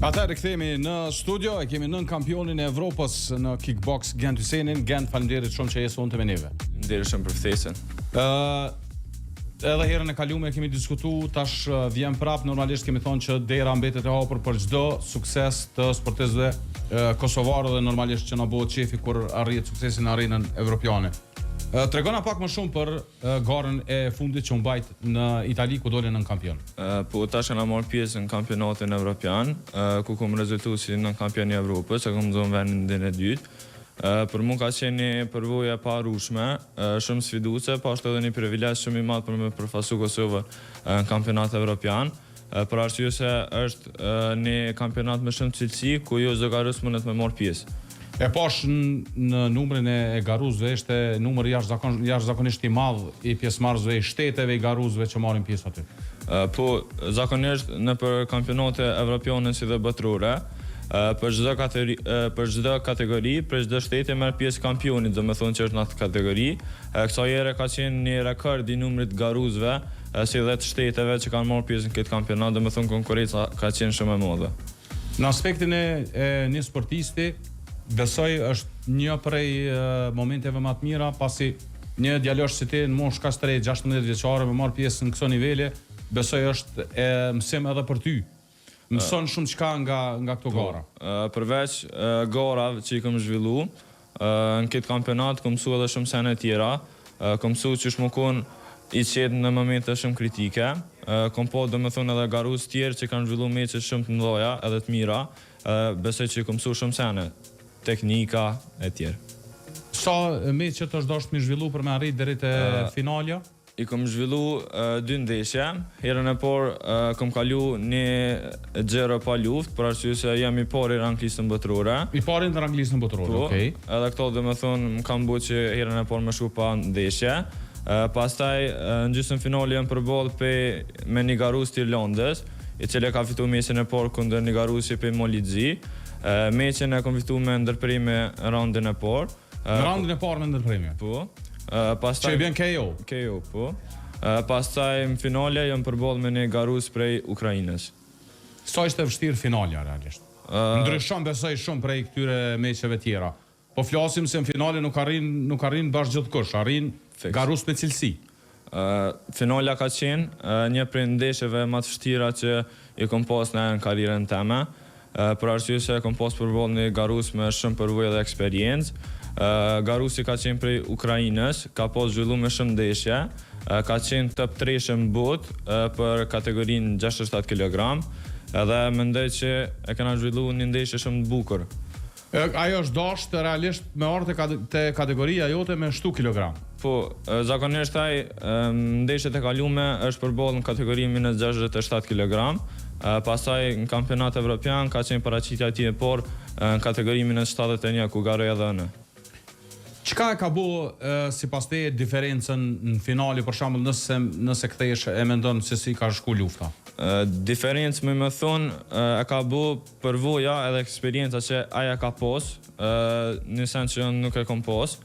Atëherë kthehemi në studio, e kemi nën kampionin e Evropës në kickbox Gent Hysenin. Gent, faleminderit shumë që je sonte me neve. Faleminderit shumë për ftesën. Edhe herën e kaluar kemi diskutuar, tash vjen prap, normalisht kemi thonë që dera mbetet e hapur për çdo sukses të sportistëve kosovarë dhe normalisht që na bëhet qefi kur arrit suksesin në arenën evropiane. Tregona pak më shumë për garën e fundit që u mbajt në Itali ku dolën në kampion. Po tash na marr pjesë në kampionatin evropian, ku kam rezultuar si në kampioni i Evropës, kam zonë vendin e dytë. Për mua ka qenë përvoja e parushme, shumë sfiduese, po ashtu edhe një privilegj shumë i madh për me përfasu Kosovën në kampionat evropian. Për arsye se është një kampionat me shumë cilësi ku jo çdo garus mundet me marr pjesë. E pash në numrin e garuzëve ishte numër jashtëzakonisht i madh i pjesëmarrësve i shteteve i garuzëve që marrin pjesë aty. Po zakonisht në për kampionate evropiane si dhe botërore, për çdo kategori, për çdo shteti merr pjesë kampioni, domethënë që është në atë kategori. Kësaj here ka qenë një rekord i numrit garuzëve si dhe të shteteve që kanë marrë pjesë në këtë kampionat, domethënë konkurrenca ka qenë shumë e madhe. Në aspektin e një sportisti, besoj është një prej momenteve më të mira, pasi një djalosh si ti në moshë ka 16 vjeçare me marr pjesë në këto nivele, besoj është mësim edhe për ty. Mëson shumë çka nga këto gara. Përveç garave që i kam zhvilluar në këtë kampionat, kam mësuar edhe shumë sene tjera, kam mësuar që më kon i qetë në momente shumë kritike, kam po domethënë edhe garuz tjerë që kanë zhvilluar meçe shumë të mëdha edhe të mira, besoj që kam mësuar shumë sene, teknika e tjerë. Sa meçe të është dashur mi zhvillu për me arrit deri te finalja? I kam zhvillu 2 ndeshje. Herën e parë kam kalu një xhero pa luftë, për arsye se jam i pari në ranglistën botërore. I pari në ranglistën botërore, okej. Edhe këto domethënë më kanë bërë që herën e parë më shku pa ndeshje. Pastaj në gjysmën finale jam përballë me një garuz të Irlandës, i cili ka fituar meçin e parë kundër një garuzi pe Molidzi. Meçin e kam fituar me ndërprerje raundin e parë. Në raundin e parë me ndërprerje. Po. Pastaj që i bën KO. KO, po. Pastaj në finale jam përballë me një garuz prej Ukrainës. Sa ishte vështirë finalja realisht? Ndryshon besoj shumë prej këtyre meçeve tjera. Po flasim se në finale nuk arrin bashkë gjithkush, arrin garuz me cilësi. Finalja ka qenë një prej ndeshjeve më të vështira që i kam pas në karrierën time. Për arsye se kam pas përballë një garuz me shumë përvojë dhe eksperiencë. Garuzi ka qenë prej Ukrainës, ka pas zhvilluar me shumë ndeshje, ka qenë top 3 në botë për kategorinë 67 kg, edhe mendoj që e kanë zhvilluar një ndeshje shumë të bukur. Ajo është dashur realisht me ardhë te kategoria jote me shtu kilogram. Po, zakonisht ai ndeshjet e kaluara është përballë në kategorinë minus 67 kg. Pastaj në kampionat evropian ka qenë paraqitja e tij e parë në kategorinë minus 71 ku garoi edhe në. Çka e ka bëu sipas teje diferencën në finale, për shembull, nëse kthehesh e mendon se si ka shku lufta? Diferencë më thonë e ka bëu përvoja edhe eksperienca që aja ka pas, në sens që unë nuk e kam pas.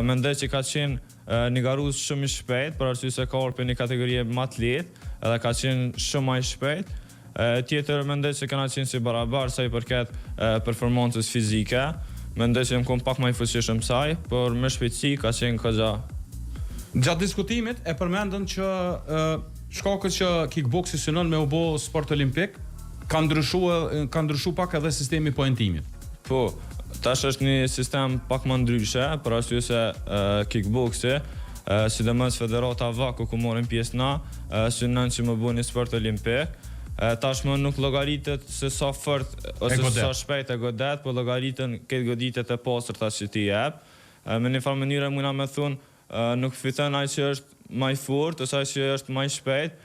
Mendoj që ka qenë një garuz shumë i shpejt, për arsye se ka ardhur në një kategori më të lehtë, edhe ka qenë shumë më i shpejt. Tjetër mendoj se kanë qenë si barabar sa i përket performancës fizike. Mendoj se kam pak më i fuqishëm saj, por me shpejtësi ka qenë këgja. Gjatë diskutimit e përmendën që shkakët që kickboxi synon me u bë sport olimpik, ka ndryshuar pak edhe sistemi poentimit. Po, tash është një sistem pak më ndryshe, për arsye se kickboxi, sidomos federata vaku ku morën pjesë na, synon që më bëni sport olimpik. Tashmë nuk llogaritet se sa fort ose sa shpejt e godet, po llogaritën këtë goditet e pastërta që ti jep. Me një farë mënyrë mund na thonë nuk fiton ai që është më i fortë ose ai që është më i shpejt,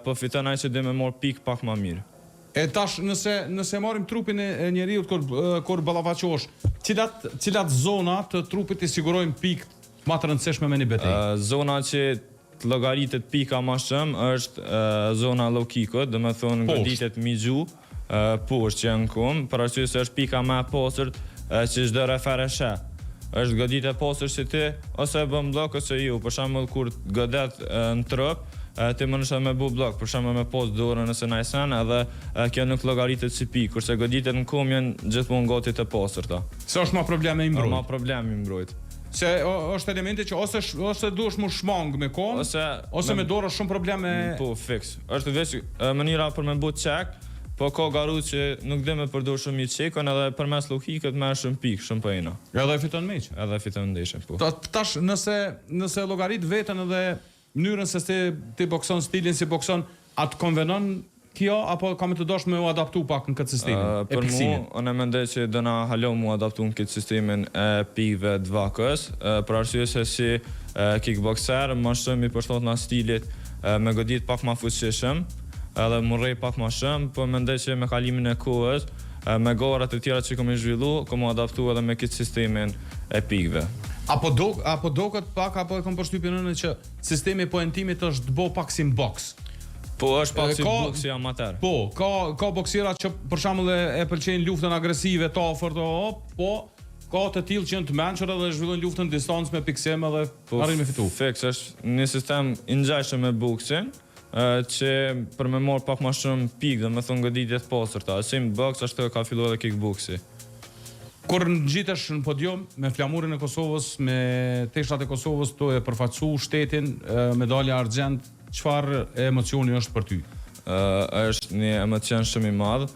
po fiton ai që do më marr pik pak më mirë. E tash nëse marrim trupin e njeriu kur ballafaqosh, cilat zona të trupit i sigurojnë pikë më të rëndësishme me një betejë? Zona që të llogaritet pika më shumë është zona low kickut, domethënë goditet migju, poshtë që në kum, për arsye se është pika më e pastërt që çdo refer e sheh. Është godit e pastërt si ti ose bën blok ose ju, për shembull kur godet në trup, ti mënesh me bu blok, për shembull me post dorën nëse na e sen, edhe kjo nuk llogaritet si pikë, kurse goditjet në kom janë gjithmonë gati të pastërta. Se është ma probleme i mbrojt. Ma problemi i mbrojt. Se është elementi që ose duhesh mu shmang me kohë, ose me dorë është shumë probleme. Po, fiks. Është veç mënyra për me bu check, po ka garu që nuk dhe me përdor shumë i checkon edhe përmes logikët me shumë pikë, shumë pëjna. Edhe fiton meq. Edhe fiton ndeshje, po. Tash nëse llogarit veten edhe mënyrën se ti bokson stilin si bokson, atë konvenon kjo apo kam të dosh me u adaptu pak në këtë sistemin? Për mu, unë mendoj që do na halo mu adaptu në këtë sistemin e pikëve të vakës, për arsye se si kickboxer më shumë i përshtat nga stilit me godit pak ma fuqishëm, edhe më rrej pak ma shumë, po mendoj që me kalimin e kohës, me garat e tjera që kom i zhvillu, kom u adaptu edhe me këtë sistemin e pikëve. Apo doket pak, apo e kom përshtypjen në që sistemi poentimit është bo pak si boks. Po është pak si boksi amater. Po, ka boksira që për shembull e pëlqejnë luftën agresive, të afërt, po ka të tillë që janë të mençur edhe zhvillojnë luftën distancë me pikësim edhe arrin me fitu. Fiks është një sistem i ngjashëm me boksin, që për me marr pak më shumë pikë, domethënë goditje të pastërta. Si në boks ashtu ka filluar edhe kickboksi. Kur ngjitesh në podium me flamurin e Kosovës, me teshrat e Kosovës, to e përfaqësu shtetin, medalja argjend, çfarë emocioni është për ty? Është një emocion shumë i madh.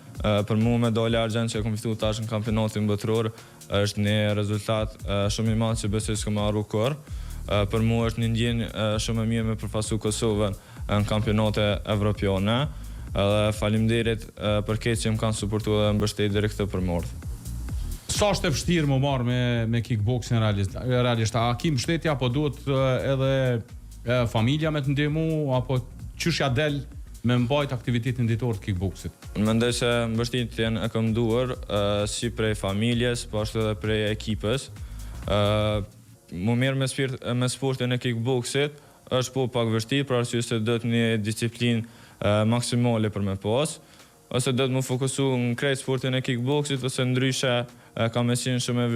Për mua medalja argjend që e kam fituar tash në kampionatin botror është një rezultat shumë i madh që besoj se kam harruar kurrë. Për mua është një ndjenjë shumë e mirë me përfaqësu Kosovën në kampionate evropiane. Edhe faleminderit për këtë që më kanë suportuar dhe mbështet deri këtë përmordh. Sa është e vështirë më marrë me kickboxing realisht? A ki mbështetje apo duhet edhe familja me të ndihmu, apo qysh ja del me mbajt aktivitetin ditor të kickboxit? Mendoj se mbështetjen e kam duar si prej familjes, po ashtu edhe prej ekipës. Më mirë me sportin e kickboxit është po pak vështirë, për arsye se do të një disiplinë maksimale për me pas, ose do të më fokusu në krejt sportin e kickboxit, ose ndryshe ka me qenë shumë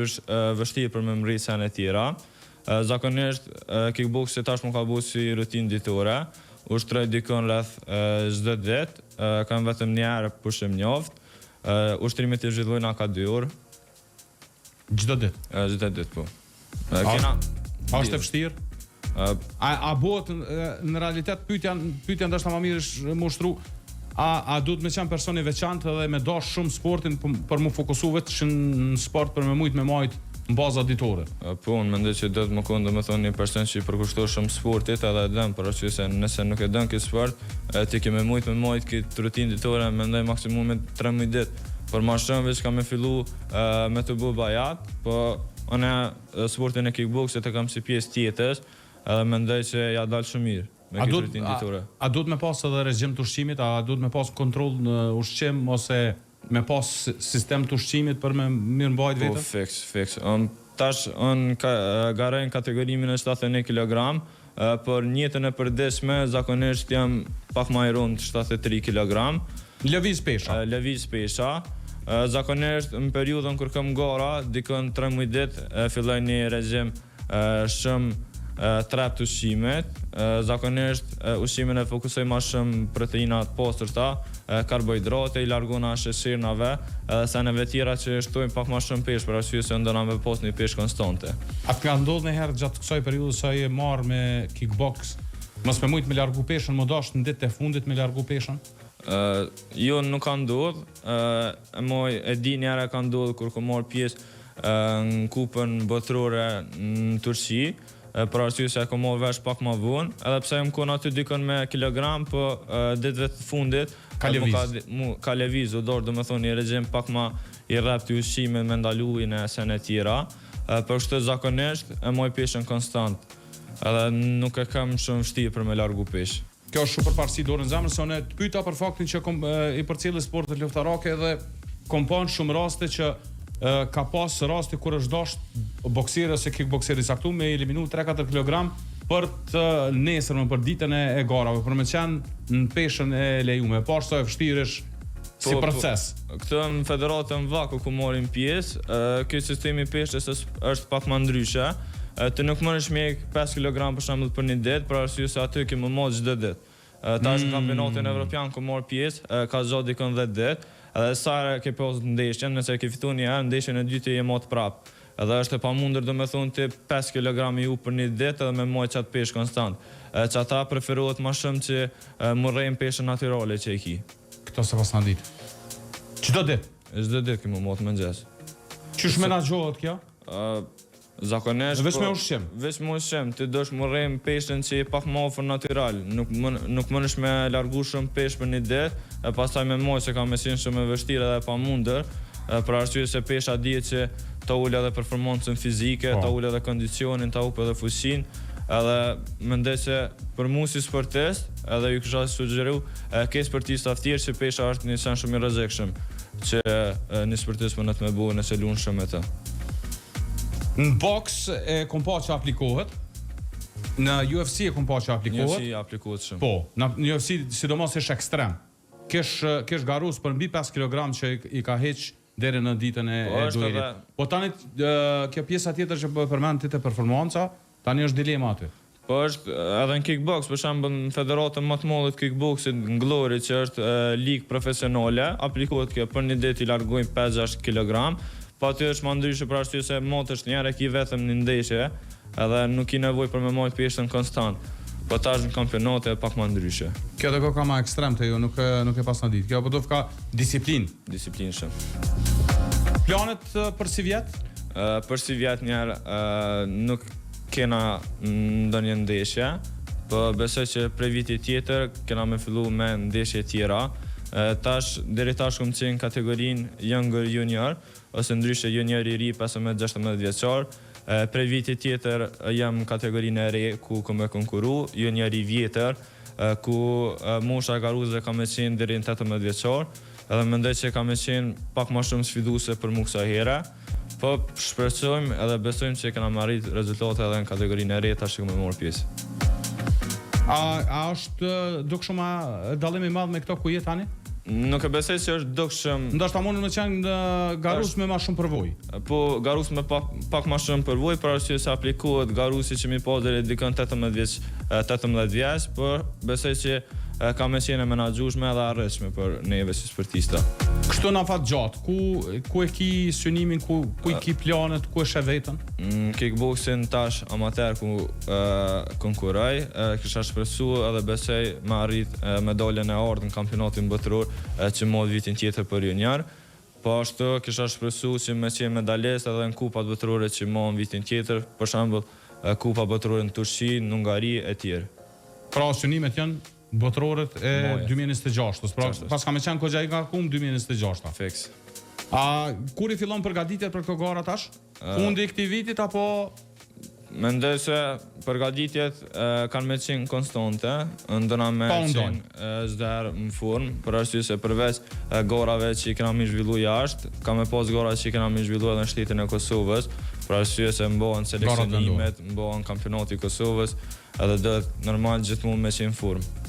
vështirë për me mri sen e tjera. Zakonisht kickboxi tash më ka bu si rutinë ditore, ushtroj dikon rreth çdo ditë, kam vetëm një herë pushim njoft, ushtrimet i zhvillojnë ka 2 orë. Çdo ditë? Çdo ditë, po. A është e vështirë? A bëhet në realitet pyetja ndoshta më mirë është më ushtru, a duhet me qenë person i veçantë edhe me dash shumë sportin për më fokusu vetëm në sport për me mujt me majt në baza ditore? Po, unë mendoj që do të më konë domethënë një person që i përkushton shumë sportit edhe e dën, për arsye se nëse nuk e dën këtë sport, ti ke me mujt këtë rutinë ditore, mendoj maksimumi 13 ditë. Por më shumë veç kam me fillu me të bu bajat, po unë sportin e kickboxit e kam si pjesë tjetër, edhe mendoj që ja dal shumë mirë me këtë rutinë ditore. A duhet me pas edhe regjim të ushqimit, a duhet me pas kontroll në ushqim, ose me pas sistem të ushqimit për me mirë mbajt vetën? Po, fiks. Tash garoj në kategorimin e 71 kg, për njëtën e përdeshme zakonisht jam pak më i rund 73 kg. Lëviz pesha? Lëviz pesha. Zakonisht në periudhën kur kam gara, dikon 13 ditë filloj një regjim shumë trap të ushqimit. Zakonisht ushqimin e fokusoj ma shumë proteinat pastërta, karbohidrate, i largona sheqernave, edhe seneve tjera që shtojnë pak ma shumë peshë, për arsye se ndona me pas një peshë konstante. A ka ndodhur një herë gjatë kësaj periudhe sa je marrë me kickbox, mos me mujt me largu peshën, më dash në ditët e fundit me largu peshën? Jo, nuk ka ndodhur. E di një herë ka ndodhur kur kam marrë pjesë në kupën botrore në Turqi, për arsye se kam marrë vesh pak më vonë, edhe pse jam kon aty dikon me kilogram, po ditëve të fundit ka lëviz u dorë, domethënë një regjim pak më i rrap të ushqimit me ndaluin e sen e tjera, për kështu zakonisht e moj peshën konstant, edhe nuk e kam shumë vështirë për me largu peshë. Kjo është shumë përparësi dorën zemrën, se unë të pyeta për faktin që i përcjellë sportet luftarake dhe kom pa shumë raste që ka pas raste kur është dashur bokseri ose kickbokseri saktu me eliminu 3-4 kg për të nesërmen, për ditën e garave, për me qenë në peshën e lejume. Po sa e vështirë është si proces. Këtë në federatën Vaku ku morim pjesë, ky sistemi peshës është pak më ndryshe. Ti nuk mënesh me 5 kg për shembull për një ditë, për arsye se aty ke më mos çdo ditë. Tash në kampionatin evropian ku mor pjesë, ka zgjatë dikon 10 ditë, edhe sa herë ke pas ndeshjen, nëse ke fitu një herë, ndeshjen e dytë je mot prap. Edhe është e pamundur domethënë ti 5 kg ju për një ditë edhe me moj qatë peshë konstant. Që ata preferohet ma shumë që murrejnë peshë natyrale që e ki. Këto se pas në ditë. Çdo ditë? Çdo ditë ki më mot mëngjes. Qysh menaxhohet kjo? Zakonisht Veç me ushqim. Veç me ushqim, ti dosh murrejmë peshën që je pak më afër natyral. Nuk mënesh me largu shumë peshë për një ditë, e pastaj me moj se ka me qenë shumë e vështirë edhe e pamundur, për arsye se pesha dihet që ta ul edhe performancën fizike, ta ul edhe kondicionin, ta up edhe fuqinë, edhe mendoj se për mua si sportist, edhe ju kisha sugjeru ke sportistë të tjerë që pesha është një sen shumë i rrezikshëm që një sportist më me bëu nëse lun shumë me të. Në boks e kom pa që aplikohet, në UFC e kom pa që aplikohet. UFC aplikohet shumë. Po, në UFC sidomos është ekstrem. Kesh garus për mbi 5 kg që i ka heq deri në ditën e duelit. Po tani kjo pjesa tjetër që përmend ti te performanca, tani është dilema aty. Po është edhe në kickbox, për shembull në federatën më të madhe të kickboxit në Glory që është ligë profesionale, aplikohet kjo për një ditë i largojnë 5-6 kg. Po aty është më ndryshe për arsye se mot është njerë ki vetëm një ndeshje, edhe nuk i nevojë për me marrë pjesën konstant. Po tash në kampionate pak më ndryshe. Kjo do ka më ekstrem te ju, nuk e pas në ditë. Kjo po do ka disiplinë. Disiplinë shumë. Planet për si vjet? Për si vjet njerë nuk kena ndonjë ndeshje, po besoj që prej viti tjetër kena me fillu me ndeshje tjera. Deri tash kom qenë kategorinë Younger Junior, ose ndryshe junior i ri 15-16 vjeçar. Prej viti tjetër jam kategorinë e re ku kom e konkuru, junior i vjetër, ku mosha e garuzve ka me qenë deri në 18 vjeçar, edhe mendoj që ka me qenë pak më shumë sfiduese për mua kësaj here. Po shpresojmë edhe besojmë që kena marrit rezultate edhe në kategorinë e re tash që kemë marrë pjesë. A është dukshëm dallim i madh me këto ku je tani? Nuk e besoj se është dukshëm. Ndoshta mund të qenë garus me më shumë përvojë. Po garus me pak më shumë përvojë, për arsye se aplikohet garusi që mi pas deri dikon 18 vjeç, por besoj që ka me qenë menaxhueshme edhe arritshme për neve si sportista. Kështu na fat gjatë, ku e ki synimin, ku i ki planet, ku e sheh veten? Kickboxing tash amateur ku konkurroj, kisha shpresuar edhe besoj me arrit medaljen e ardhur në kampionatin botëror që mod vitin tjetër për junior. Po ashtu kisha shpresuar që me qenë medaljes edhe në kupat botërore që mod vitin tjetër, për shembull kupa botërore në Turqi, në Hungari e tjerë. Pra synimet janë botërorët e 2026-s, pra pas ka me qenë kogja i ngarkum 2026-a. Fiks. A kur i fillon përgatitjet për këto gara tash? Fundi i këtij vitit apo mendoj se përgatitjet kanë me qenë konstante, ndona me qenë çdo herë në formë, për arsye se përveç garave që i kena mi zhvillu jashtë, ka me pas gara që i kena mi zhvillu edhe në shtetin e Kosovës, për arsye se mbohen seleksionimet, mbohen kampionati i Kosovës, edhe do normal gjithmonë me qenë formë.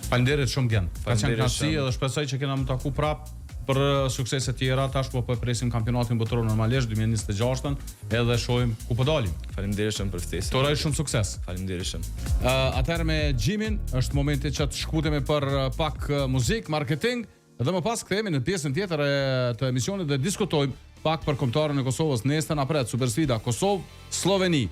Faleminderit shumë Gen. Ka qenë kënaqësi edhe shpresoj që kena më taku prapë për suksese tjera. Tash po presim kampionatin botëror normalisht 2026-ën, edhe shohim ku po dalim. Faleminderit shumë për ftesën. Të uroj shumë sukses. Faleminderit shumë. Atëherë me Gjimin është momenti që të shkputemi për pak muzikë, marketing, dhe më pas kthehemi në pjesën tjetër e të emisionit dhe diskutojmë pak për kombëtarën e Kosovës. Nesër na pret Supersfida Kosovë-Sloveni.